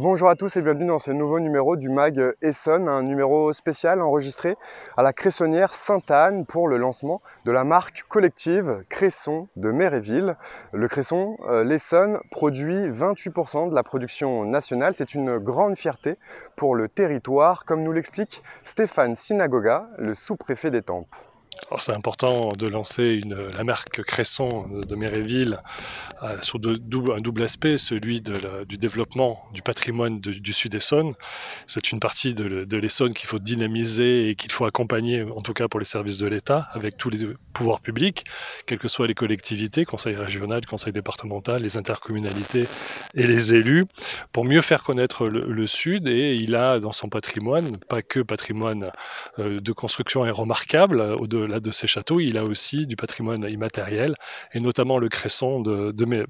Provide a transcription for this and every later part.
Bonjour à tous et bienvenue dans ce nouveau numéro du MAG Essonne, un numéro spécial enregistré à la Cressonnière Sainte-Anne pour le lancement de la marque collective Cresson de Méréville. Le Cresson, l'Essonne, produit 28% de la production nationale. C'est une grande fierté pour le territoire, comme nous l'explique Stéphane Sinagoga, le sous-préfet d'Étampes. C'est important de lancer la marque Cresson de Méréville sur un double aspect, celui du développement du patrimoine du Sud-Essonne. C'est une partie de l'Essonne qu'il faut dynamiser et qu'il faut accompagner, en tout cas pour les services de l'État, avec tous les pouvoirs publics, quelles que soient les collectivités, conseil régional, conseil départemental, les intercommunalités et les élus, pour mieux faire connaître le Sud. Et il a dans son patrimoine, pas que patrimoine de construction est remarquable, au-delà de ces châteaux, il a aussi du patrimoine immatériel, et notamment le cresson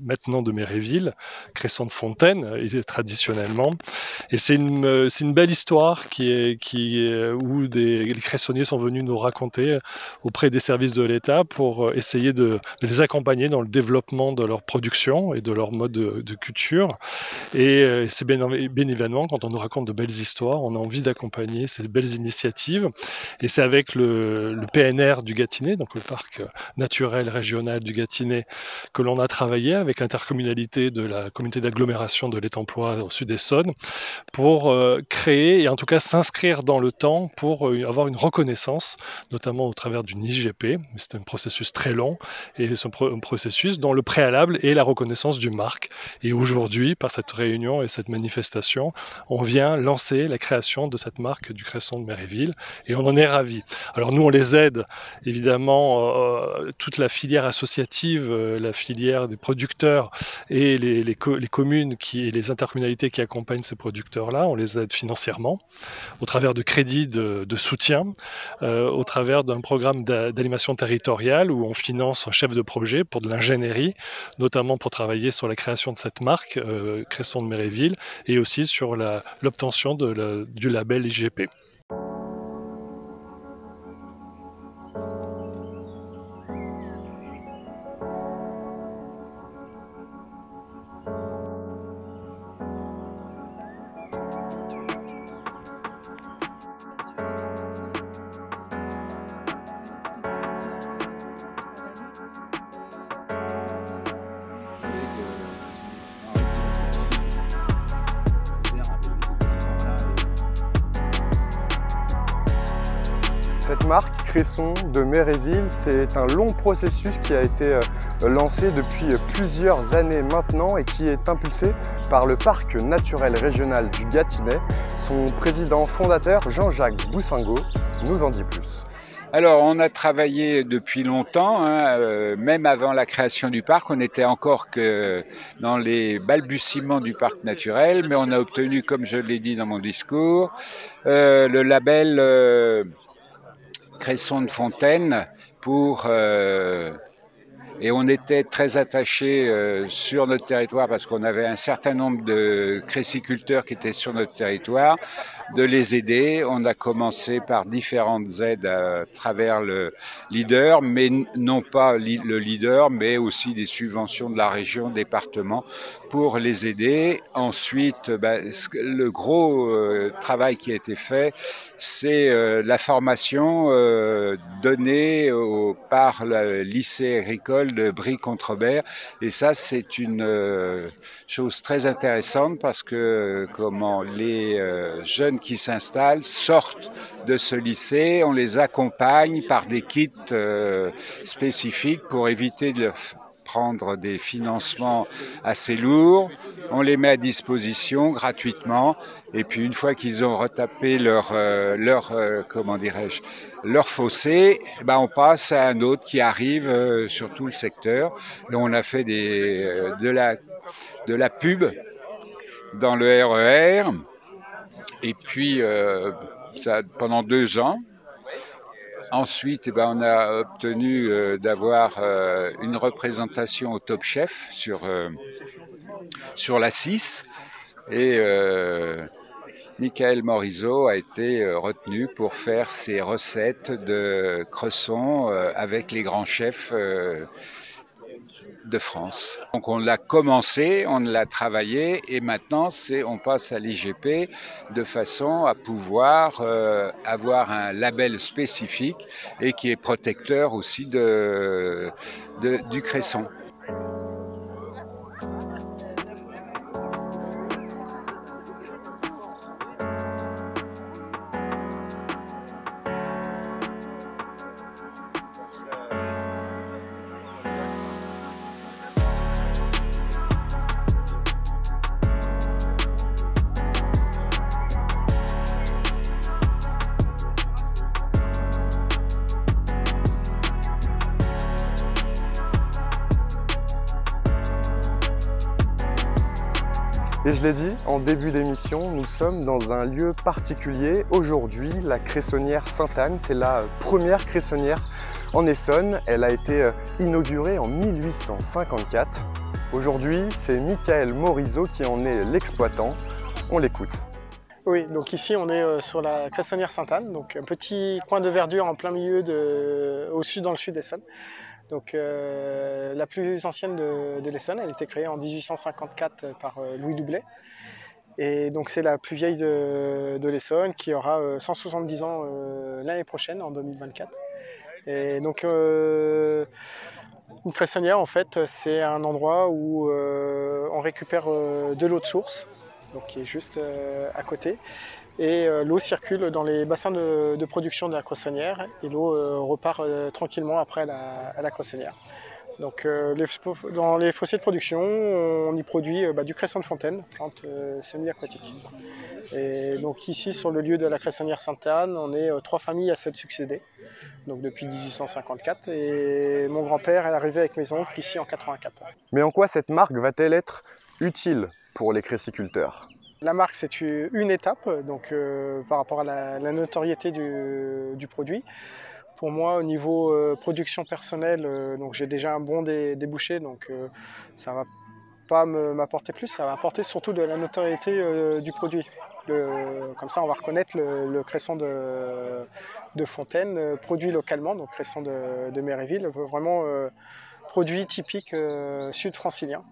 maintenant de Méréville, cresson de Fontaine, traditionnellement. Et c'est une belle histoire où les cressonniers sont venus nous raconter auprès des services de l'État pour essayer de les accompagner dans le développement de leur production et de leur mode de culture. Et c'est bien évidemment, quand on nous raconte de belles histoires, on a envie d'accompagner ces belles initiatives. Et c'est avec le PNR du Gâtinais, donc le parc naturel régional du Gâtinais, que l'on a travaillé avec l'intercommunalité de la communauté d'agglomération de l'Étamplois au sud-Essonne pour créer et en tout cas s'inscrire dans le temps pour avoir une reconnaissance, notamment au travers d'une IGP. C'est un processus très long et c'est un processus dont le préalable est la reconnaissance d'une marque. Et aujourd'hui, par cette réunion et cette manifestation, on vient lancer la création de cette marque du Cresson de Méréville et on en est ravis. Alors nous, on les aide, évidemment, toute la filière associative, la filière des producteurs et les communes et les intercommunalités qui accompagnent ces producteurs-là, on les aide financièrement, au travers de crédits de soutien, au travers d'un programme d'animation territoriale où on finance un chef de projet pour de l'ingénierie, notamment pour travailler sur la création de cette marque, Cresson de Méréville, et aussi sur l'obtention du label IGP. Cette marque Cresson de Méréville, c'est un long processus qui a été lancé depuis plusieurs années maintenant et qui est impulsé par le parc naturel régional du Gâtinais. Son président fondateur, Jean-Jacques Boussingault, nous en dit plus. Alors, on a travaillé depuis longtemps, même avant la création du parc. On n'était encore que dans les balbutiements du parc naturel, mais on a obtenu, comme je l'ai dit dans mon discours, le label Cresson de Fontaine et on était très attachés sur notre territoire parce qu'on avait un certain nombre de cressiculteurs qui étaient sur notre territoire, de les aider. On a commencé par différentes aides à travers le leader, mais non pas le leader, mais aussi des subventions de la région, département, pour les aider. Ensuite, le gros travail qui a été fait, c'est la formation donnée par le lycée agricole de Brie-Contrebert. Et ça, c'est une chose très intéressante parce que les jeunes qui s'installent sortent de ce lycée, on les accompagne par des kits spécifiques pour éviter de prendre des financements assez lourds. On les met à disposition gratuitement et puis une fois qu'ils ont retapé leur fossé, on passe à un autre qui arrive sur tout le secteur. Et on a fait de la pub dans le RER et puis ça pendant 2 ans. Ensuite, on a obtenu d'avoir une représentation au Top Chef sur la 6 et Michael Morisot a été retenu pour faire ses recettes de cresson avec les grands chefs de France. Donc on l'a commencé, on l'a travaillé et maintenant on passe à l'IGP de façon à pouvoir avoir un label spécifique et qui est protecteur aussi du cresson. Et je l'ai dit en début d'émission, nous sommes dans un lieu particulier. Aujourd'hui, la cressonnière Sainte-Anne, c'est la première cressonnière en Essonne. Elle a été inaugurée en 1854. Aujourd'hui, c'est Michael Morizot qui en est l'exploitant. On l'écoute. Oui, donc ici on est sur la cressonnière Sainte-Anne, donc un petit coin de verdure en plein milieu dans le sud d'Essonne. Donc la plus ancienne de l'Essonne, elle a été créée en 1854 par Louis Doublet. Et donc c'est la plus vieille de l'Essonne qui aura 170 ans l'année prochaine, en 2024. Et donc une cressonnière en fait, c'est un endroit où on récupère de l'eau de source, donc qui est juste à côté. Et l'eau circule dans les bassins de production de la cressonnière et l'eau repart tranquillement après à la cressonnière. Donc dans les fossés de production, on y produit du cresson de fontaine, plante semi-aquatique. Et donc ici, sur le lieu de la cressonnière Sainte-Anne, on est 3 familles à s'être succédées, donc depuis 1854. Et mon grand-père est arrivé avec mes oncles ici en 84. Mais en quoi cette marque va-t-elle être utile pour les cressiculteurs ? La marque, c'est une étape donc, par rapport à la notoriété du produit. Pour moi, au niveau production personnelle, donc j'ai déjà un bon débouché, donc ça ne va pas m'apporter plus, ça va apporter surtout de la notoriété du produit. Comme ça, on va reconnaître le cresson de Fontaine, produit localement, donc cresson de Méréville, vraiment produit typique sud-francilien.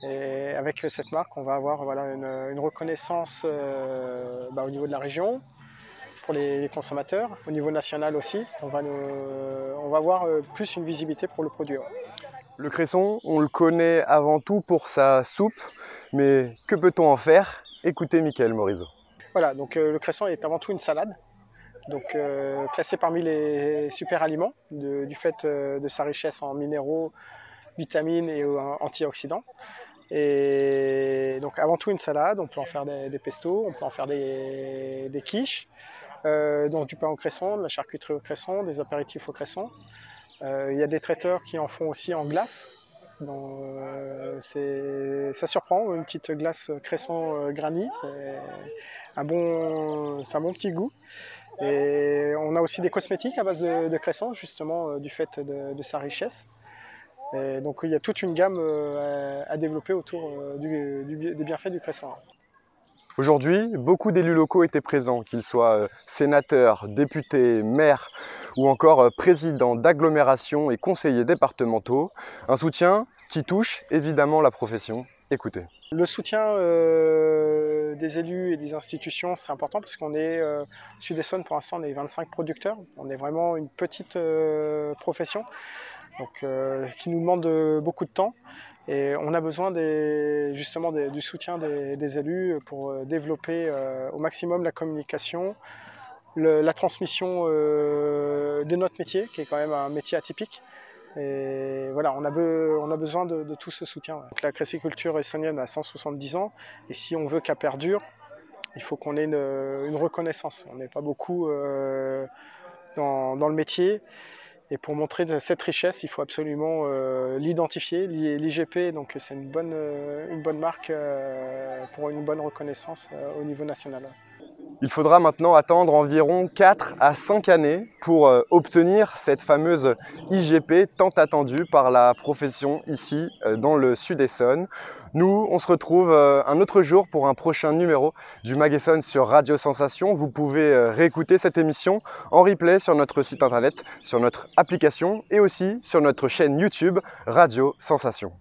Et avec cette marque, on va avoir une reconnaissance au niveau de la région, pour les consommateurs, au niveau national aussi. On va avoir plus une visibilité pour le produit. Le cresson, on le connaît avant tout pour sa soupe, mais que peut-on en faire? Écoutez Michael Morizot. Voilà, donc le cresson est avant tout une salade, donc classé parmi les super aliments du fait de sa richesse en minéraux, vitamines et antioxydants. Et donc avant tout une salade, on peut en faire des pestos, on peut en faire des quiches, donc du pain au cresson, de la charcuterie au cresson, des apéritifs au cresson. Il y a des traiteurs qui en font aussi en glace. Ça surprend, une petite glace cresson granit, c'est un bon petit goût. Et on a aussi des cosmétiques à base de cresson, justement du fait de sa richesse. Et donc il y a toute une gamme à développer autour des bienfaits du cresson. Aujourd'hui, beaucoup d'élus locaux étaient présents, qu'ils soient sénateurs, députés, maires ou encore présidents d'agglomérations et conseillers départementaux. Un soutien qui touche évidemment la profession. Écoutez. Le soutien des élus et des institutions, c'est important parce qu'on est Sud-Essonne, pour l'instant on est 25 producteurs. On est vraiment une petite profession. Donc, qui nous demande beaucoup de temps et on a besoin justement du soutien des élus pour développer au maximum la communication, la transmission de notre métier qui est quand même un métier atypique. Et voilà, on a besoin de tout ce soutien. Donc, la cressiculture essonnienne a 170 ans et si on veut qu'elle perdure, il faut qu'on ait une reconnaissance. On n'est pas beaucoup dans le métier. Et pour montrer cette richesse, il faut absolument l'identifier. L'IGP, donc c'est une bonne marque pour une bonne reconnaissance au niveau national. Il faudra maintenant attendre environ 4 à 5 années pour obtenir cette fameuse IGP tant attendue par la profession ici dans le Sud Essonne. Nous, on se retrouve un autre jour pour un prochain numéro du Mag Essonne sur Radio Sensation. Vous pouvez réécouter cette émission en replay sur notre site internet, sur notre application et aussi sur notre chaîne YouTube Radio Sensation.